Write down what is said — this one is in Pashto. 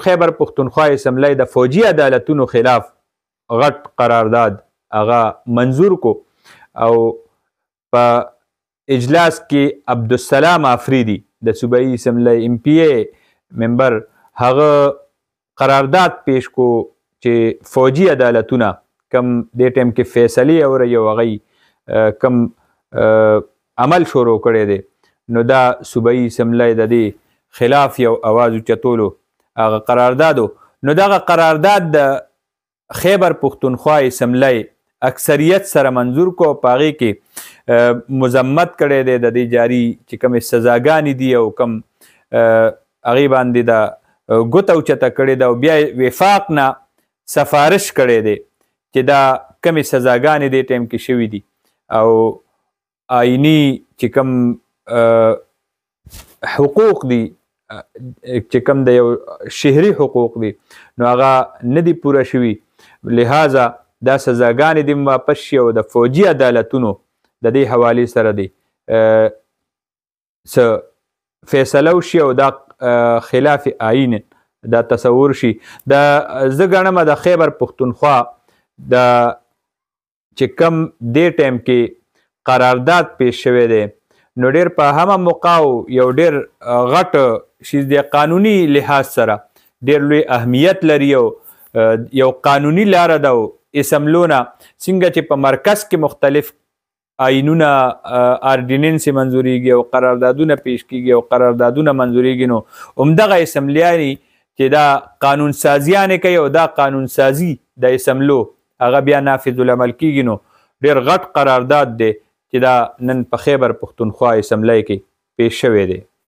خیبر پښتونخوا اسمبلی د فوجي عدالتونو خلاف غټ قرارداد هغه منظور کو او په اجلاس کې عبدالسلام آفریدي د صوبایي اسمبلی MPA ممبر هغه قرارداد پیش کو چې فوجي عدالتونه کم دې ټایم کې فیصلې اوري او هغه کم عمل شروع کړی دی نو دا صوبایي اسمبلی د دې خلاف یو اواز اوچتولو هغه قراردادو نو دغه قرارداد د خیبر پښتونخوا اسمبلی اکثریت سره منظور کو په هغې کې مذمت کړی دی د دې جاري چې کومې سزاګانې دي او کوم هغې باندې د ګوته اوچته کړې ده او بیا وفاق نه سفارش کړی دی چې دا کمې سزاګانې دې ټایم کې شوي دي او آئینی چې کوم حقوق دي چې کوم د یو شهري حقوق دي نو هغه نه دي پوره شوي لہذا دا سزاګانې دې واپس شي او د فوجي عدالتونو د دې حوالې سره دی څه فیصله وشي او دا خلاف آئین دا تصور شي دا زه ګڼمه د خیبر پښتونخوا د چې کم دې ټایم کې قرارداد پیش شوی دی نو ډېر په همه موقع یو ډېر غټ شیز دی قانوني لحاظ سره ډېر لوی اهمیت لري او یو قانوني لاره ده او اسمبلونه څنګه چې په مرکز کې مختلف آئینونه آرډیننس منظوریږي او قراردادونه پیش کیږي او قراردادونه منظوریږي نو همدغه اسمبلیانې چې دا قانون سازیانې کوي او دا قانون سازي د اسمبلو هغه بیا نافذ العمل کیږي نو ډېر غټ قرارداد دی چې دا نن په خیبر پښتونخوا اسمبلی کې پیش شوی دی